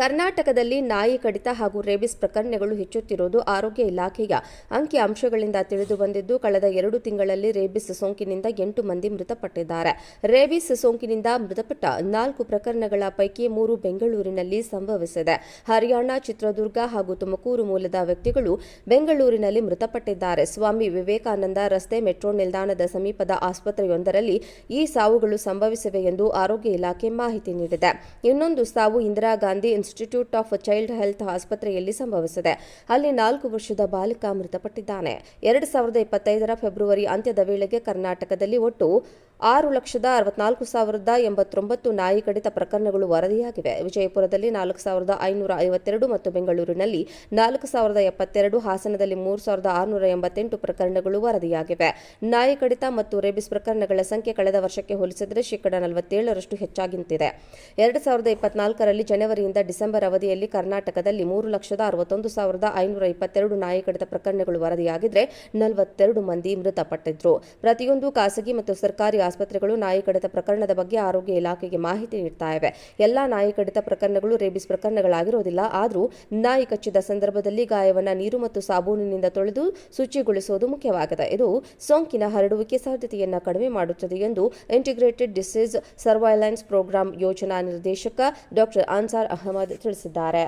ಕರ್ನಾಟಕದಲ್ಲಿ ನಾಯಿ ಕಡಿತ ಹಾಗೂ ರೇಬಿಸ್ ಪ್ರಕರಣಗಳು ಹೆಚ್ಚುತ್ತಿರುವುದು ಆರೋಗ್ಯ ಇಲಾಖೆಯ ಅಂಕಿ ಅಂಶಗಳಿಂದ ತಿಳಿದು ಬಂದಿದ್ದು, ಕಳೆದ 2 ತಿಂಗಳಲ್ಲಿ ರೇಬಿಸ್ ಸೋಂಕಿನಿಂದ 8 ಮಂದಿ ಮೃತಪಟ್ಟಿದ್ದಾರೆ. ರೇಬಿಸ್ ಸೋಂಕಿನಿಂದ ಮೃತಪಟ್ಟ 4 ಪ್ರಕರಣಗಳ ಪೈಕಿ 3 ಬೆಂಗಳೂರಿನಲ್ಲಿ ಸಂಭವಿಸಿದೆ. ಹರಿಯಾಣ, ಚಿತ್ರದುರ್ಗ ಹಾಗೂ ತುಮಕೂರು ಮೂಲದ ವ್ಯಕ್ತಿಗಳು ಬೆಂಗಳೂರಿನಲ್ಲಿ ಮೃತಪಟ್ಟಿದ್ದಾರೆ. ಸ್ವಾಮಿ ವಿವೇಕಾನಂದ ರಸ್ತೆ ಮೆಟ್ರೋ ನಿಲ್ದಾಣದ ಸಮೀಪದ ಆಸ್ಪತ್ರೆಯೊಂದರಲ್ಲಿ ಈ ಸಾವುಗಳು ಸಂಭವಿಸಿವೆ ಎಂದು ಆರೋಗ್ಯ ಇಲಾಖೆ ಮಾಹಿತಿ ನೀಡಿದೆ. ಇನ್ನೊಂದು ಸಾವು Indira Gandhi institute of child health ಆಸ್ಪತ್ರೆಯಲ್ಲಿ ಸಂಭವಿಸಿದೆ. ಅಲ್ಲಿ 4 ವರ್ಷದ ಬಾಲಕ ಮೃತಪಟ್ಟಿದ್ದಾನೆ. 2025ರ ಫೆಬ್ರವರಿ ಅಂತ್ಯದ ವೇಳೆಗೆ ಕರ್ನಾಟಕದಲ್ಲಿ ಒಟ್ಟು 6,64,089 ನಾಯಿ ಕಡಿತ ಪ್ರಕರಣಗಳು ವರದಿಯಾಗಿವೆ. ವಿಜಯಪುರದಲ್ಲಿ 4,552 ಮತ್ತು ಬೆಂಗಳೂರಿನಲ್ಲಿ 4,072, ಹಾಸನದಲ್ಲಿ 3,688 ಪ್ರಕರಣಗಳು ವರದಿಯಾಗಿವೆ. ನಾಯಿ ಕಡಿತ ಮತ್ತು ರೇಬಿಸ್ ಪ್ರಕರಣಗಳ ಸಂಖ್ಯೆ ಕಳೆದ ವರ್ಷಕ್ಕೆ ಹೋಲಿಸಿದರೆ 47% ಹೆಚ್ಚಾಗಿಂತಿದೆ. 2024ರಲ್ಲಿ ಜನವರಿಯಿಂದ ಡಿಸೆಂಬರ್ ಅವಧಿಯಲ್ಲಿ ಕರ್ನಾಟಕದಲ್ಲಿ 3,61,522 ನಾಯಿ ಕಡಿತ ಪ್ರಕರಣಗಳು ವರದಿಯಾಗಿದ್ದರೆ 42 ಮಂದಿ ಮೃತಪಟ್ಟಿದ್ರು. ಪ್ರತಿಯೊಂದು ಖಾಸಗಿ ಮತ್ತು ಸರ್ಕಾರಿ ಆಸ್ಪತ್ರೆಗಳು ನಾಯಿ ಕಡಿತ ಪ್ರಕರಣದ ಬಗ್ಗೆ ಆರೋಗ್ಯ ಇಲಾಖೆಗೆ ಮಾಹಿತಿ ನೀಡ್ತಾ ಇವೆ. ಎಲ್ಲಾ ನಾಯಿ ಕಡಿತ ಪ್ರಕರಣಗಳು ರೇಬಿಸ್ ಪ್ರಕರಣಗಳಾಗಿರೋದಿಲ್ಲ. ಆದರೂ ನಾಯಿ ಕಚ್ಚಿದ ಸಂದರ್ಭದಲ್ಲಿ ಗಾಯವನ್ನು ನೀರು ಮತ್ತು ಸಾಬೂನಿನಿಂದ ತೊಳೆದು ಶುಚಿಗೊಳಿಸುವುದು ಮುಖ್ಯವಾಗಿದೆ. ಇದು ಸೋಂಕಿನ ಹರಡುವಿಕೆ ಸಾಧ್ಯತೆಯನ್ನು ಕಡಿಮೆ ಮಾಡುತ್ತದೆ ಎಂದು ಇಂಟಿಗ್ರೇಟೆಡ್ ಡಿಸೀಸ್ ಸರ್ವೈಲೆನ್ಸ್ ಪ್ರೋಗ್ರಾಂ ಯೋಜನಾ ನಿರ್ದೇಶಕ ಡಾ ಅನ್ಸಾರ್ ಅಹಮದ್ ತಿಳಿಸಿದ್ದಾರೆ.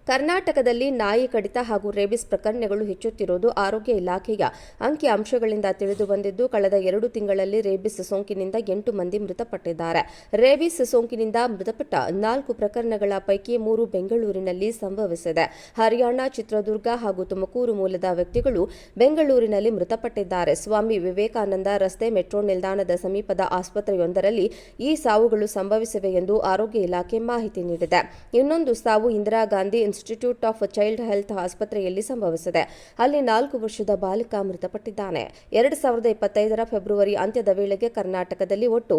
ಕರ್ನಾಟಕದಲ್ಲಿ ನಾಯಿ ಕಡಿತ ಹಾಗೂ ರೇಬಿಸ್ ಪ್ರಕರಣಗಳು ಹೆಚ್ಚುತ್ತಿರುವುದು ಆರೋಗ್ಯ ಇಲಾಖೆಯ ಅಂಕಿ ಅಂಶಗಳಿಂದ ತಿಳಿದು ಬಂದಿದ್ದು, ಕಳೆದ 2 ತಿಂಗಳಲ್ಲಿ ರೇಬಿಸ್ ಸೋಂಕಿನಿಂದ 8 ಮಂದಿ ಮೃತಪಟ್ಟಿದ್ದಾರೆ. ರೇಬಿಸ್ ಸೋಂಕಿನಿಂದ ಮೃತಪಟ್ಟ 4 ಪ್ರಕರಣಗಳ ಪೈಕಿ 3 ಬೆಂಗಳೂರಿನಲ್ಲಿ ಸಂಭವಿಸಿದೆ. ಹರಿಯಾಣ, ಚಿತ್ರದುರ್ಗ ಹಾಗೂ ತುಮಕೂರು ಮೂಲದ ವ್ಯಕ್ತಿಗಳು ಬೆಂಗಳೂರಿನಲ್ಲಿ ಮೃತಪಟ್ಟಿದ್ದಾರೆ. ಸ್ವಾಮಿ ವಿವೇಕಾನಂದ ರಸ್ತೆ ಮೆಟ್ರೋ ನಿಲ್ದಾಣದ ಸಮೀಪದ ಆಸ್ಪತ್ರೆಯೊಂದರಲ್ಲಿ ಈ ಸಾವುಗಳು ಸಂಭವಿಸಿವೆ ಎಂದು ಆರೋಗ್ಯ ಇಲಾಖೆ ಮಾಹಿತಿ ನೀಡಿದೆ. ಇನ್ನೊಂದು ಸಾವು Indira Gandhi institute of child health ಆಸ್ಪತ್ರೆಯಲ್ಲಿ ಸಂಭವಿಸಿದೆ. ಅಲ್ಲಿ 4 ವರ್ಷದ ಬಾಲಕ ಮೃತಪಟ್ಟಿದ್ದಾನೆ. 2025ರ ಫೆಬ್ರವರಿ ಅಂತ್ಯದ ವೇಳೆಗೆ ಕರ್ನಾಟಕದಲ್ಲಿ ಒಟ್ಟು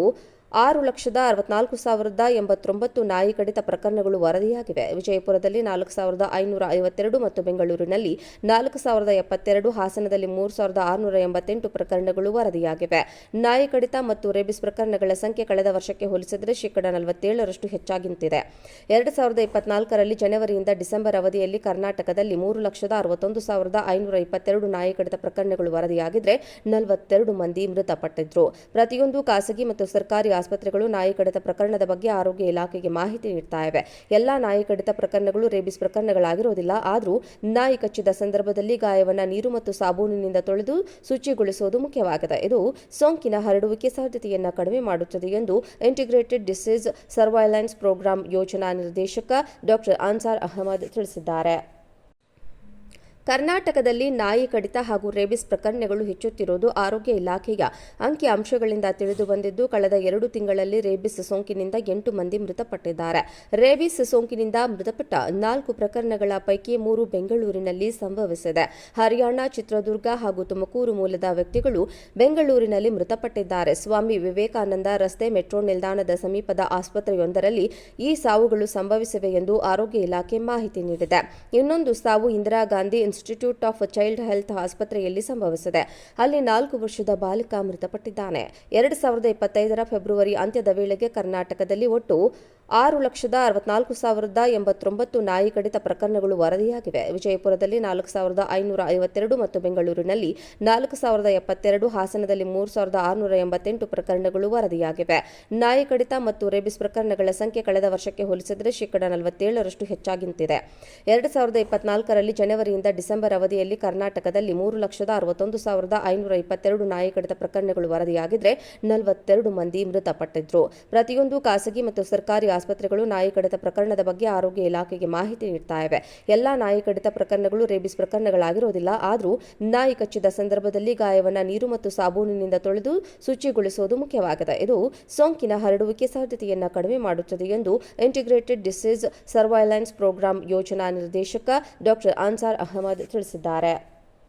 6,64,089 ನಾಯಿ ಕಡಿತ ಪ್ರಕರಣಗಳು ವರದಿಯಾಗಿವೆ. ವಿಜಯಪುರದಲ್ಲಿ 4,552 ಮತ್ತು ಬೆಂಗಳೂರಿನಲ್ಲಿ 4,072, ಹಾಸನದಲ್ಲಿ 3,688 ಪ್ರಕರಣಗಳು ವರದಿಯಾಗಿವೆ. ನಾಯಿ ಕಡಿತ ಮತ್ತು ರೇಬಿಸ್ ಪ್ರಕರಣಗಳ ಸಂಖ್ಯೆ ಕಳೆದ ವರ್ಷಕ್ಕೆ ಹೋಲಿಸಿದರೆ 47% ಹೆಚ್ಚಾಗಿಂತಿದೆ. 2024ರಲ್ಲಿ ಜನವರಿಯಿಂದ ಡಿಸೆಂಬರ್ ಅವಧಿಯಲ್ಲಿ ಕರ್ನಾಟಕದಲ್ಲಿ 3,61,522 ನಾಯಿ ಕಡಿತ ಪ್ರಕರಣಗಳು ವರದಿಯಾಗಿದ್ದರೆ 42 ಮಂದಿ ಮೃತಪಟ್ಟಿದ್ರು. ಪ್ರತಿಯೊಂದು ಖಾಸಗಿ ಮತ್ತು ಸರ್ಕಾರಿ ಆಸ್ಪತ್ರೆಗಳು ನಾಯಿ ಕಡಿತ ಪ್ರಕರಣದ ಬಗ್ಗೆ ಆರೋಗ್ಯ ಇಲಾಖೆಗೆ ಮಾಹಿತಿ ನೀಡ್ತಾ ಇವೆ. ಎಲ್ಲಾ ನಾಯಿ ಕಡಿತ ಪ್ರಕರಣಗಳು ರೇಬಿಸ್ ಪ್ರಕರಣಗಳಾಗಿರೋದಿಲ್ಲ. ಆದರೂ ನಾಯಿ ಕಚ್ಚಿದ ಸಂದರ್ಭದಲ್ಲಿ ಗಾಯವನ್ನು ನೀರು ಮತ್ತು ಸಾಬೂನಿನಿಂದ ತೊಳೆದು ಶುಚಿಗೊಳಿಸುವುದು ಮುಖ್ಯವಾಗಿದೆ. ಇದು ಸೋಂಕಿನ ಹರಡುವಿಕೆ ಸಾಧ್ಯತೆಯನ್ನು ಕಡಿಮೆ ಮಾಡುತ್ತದೆ ಎಂದು ಇಂಟಿಗ್ರೇಟೆಡ್ ಡಿಸೀಸ್ ಸರ್ವೈಲೆನ್ಸ್ ಪ್ರೋಗ್ರಾಂ ಯೋಜನಾ ನಿರ್ದೇಶಕ ಡಾ ಅನ್ಸಾರ್ ಅಹಮದ್ ತಿಳಿಸಿದ್ದಾರೆ. ಕರ್ನಾಟಕದಲ್ಲಿ ನಾಯಿ ಕಡಿತ ಹಾಗೂ ರೇಬಿಸ್ ಪ್ರಕರಣಗಳು ಹೆಚ್ಚುತ್ತಿರುವುದು ಆರೋಗ್ಯ ಇಲಾಖೆಯ ಅಂಕಿ ಅಂಶಗಳಿಂದ ತಿಳಿದು ಬಂದಿದ್ದು, ಕಳೆದ 2 ತಿಂಗಳಲ್ಲಿ ರೇಬಿಸ್ ಸೋಂಕಿನಿಂದ 8 ಮಂದಿ ಮೃತಪಟ್ಟಿದ್ದಾರೆ. ರೇಬಿಸ್ ಸೋಂಕಿನಿಂದ ಮೃತಪಟ್ಟ 4 ಪ್ರಕರಣಗಳ ಪೈಕಿ 3 ಬೆಂಗಳೂರಿನಲ್ಲಿ ಸಂಭವಿಸಿದೆ. ಹರಿಯಾಣ, ಚಿತ್ರದುರ್ಗ ಹಾಗೂ ತುಮಕೂರು ಮೂಲದ ವ್ಯಕ್ತಿಗಳು ಬೆಂಗಳೂರಿನಲ್ಲಿ ಮೃತಪಟ್ಟಿದ್ದಾರೆ. ಸ್ವಾಮಿ ವಿವೇಕಾನಂದ ರಸ್ತೆ ಮೆಟ್ರೋ ನಿಲ್ದಾಣದ ಸಮೀಪದ ಆಸ್ಪತ್ರೆಯೊಂದರಲ್ಲಿ ಈ ಸಾವುಗಳು ಸಂಭವಿಸಿವೆ ಎಂದು ಆರೋಗ್ಯ ಇಲಾಖೆ ಮಾಹಿತಿ ನೀಡಿದೆ. ಇನ್ನೊಂದು ಸಾವು Indira Gandhi institute of child health ಆಸ್ಪತ್ರೆಯಲ್ಲಿ ಸಂಭವಿಸಿದೆ. ಅಲ್ಲಿ 4 ವರ್ಷದ ಬಾಲಕ ಮೃತಪಟ್ಟಿದ್ದಾನೆ. 2025ರ ಫೆಬ್ರವರಿ ಅಂತ್ಯದ ವೇಳೆಗೆ ಕರ್ನಾಟಕದಲ್ಲಿ ಒಟ್ಟು 6,64,089 ನಾಯಿ ಕಡಿತ ಪ್ರಕರಣಗಳು ವರದಿಯಾಗಿವೆ. ವಿಜಯಪುರದಲ್ಲಿ 4,552 ಮತ್ತು ಬೆಂಗಳೂರಿನಲ್ಲಿ 4,072, ಹಾಸನದಲ್ಲಿ 3,688 ಪ್ರಕರಣಗಳು ವರದಿಯಾಗಿವೆ. ನಾಯಿ ಕಡಿತ ಮತ್ತು ರೇಬಿಸ್ ಪ್ರಕರಣಗಳ ಸಂಖ್ಯೆ ಕಳೆದ ವರ್ಷಕ್ಕೆ ಹೋಲಿಸಿದರೆ 47% ಹೆಚ್ಚಾಗಿಂತಿದೆ. 2024ರಲ್ಲಿ ಜನವರಿಯಿಂದ ಡಿಸೆಂಬರ್ ಅವಧಿಯಲ್ಲಿ ಕರ್ನಾಟಕದಲ್ಲಿ 3,61,522 ನಾಯಿ ಕಡಿತ ಪ್ರಕರಣಗಳು ವರದಿಯಾಗಿದ್ದರೆ 42 ಮಂದಿ ಮೃತಪಟ್ಟಿದ್ರು. ಪ್ರತಿಯೊಂದು ಖಾಸಗಿ ಮತ್ತು ಸರ್ಕಾರಿ ಆಸ್ಪತ್ರೆಗಳು ನಾಯಿ ಕಡಿತ ಪ್ರಕರಣದ ಬಗ್ಗೆ ಆರೋಗ್ಯ ಇಲಾಖೆಗೆ ಮಾಹಿತಿ ನೀಡ್ತಾ ಇವೆ. ಎಲ್ಲಾ ನಾಯಿ ಕಡಿತ ಪ್ರಕರಣಗಳು ರೇಬಿಸ್ ಪ್ರಕರಣಗಳಾಗಿರೋದಿಲ್ಲ. ಆದರೂ ನಾಯಿ ಕಚ್ಚಿದ ಸಂದರ್ಭದಲ್ಲಿ ಗಾಯವನ್ನು ನೀರು ಮತ್ತು ಸಾಬೂನಿನಿಂದ ತೊಳೆದು ಶುಚಿಗೊಳಿಸುವುದು ಮುಖ್ಯವಾಗಿದೆ. ಇದು ಸೋಂಕಿನ ಹರಡುವಿಕೆ ಸಾಧ್ಯತೆಯನ್ನು ಕಡಿಮೆ ಮಾಡುತ್ತದೆ ಎಂದು ಇಂಟಿಗ್ರೇಟೆಡ್ ಡಿಸೀಸ್ ಸರ್ವೈಲೆನ್ಸ್ ಪ್ರೋಗ್ರಾಂ ಯೋಜನಾ ನಿರ್ದೇಶಕ ಡಾ ಅನ್ಸಾರ್ ಅಹಮದ್ ತಿಳಿಸಿದ್ದಾರೆ.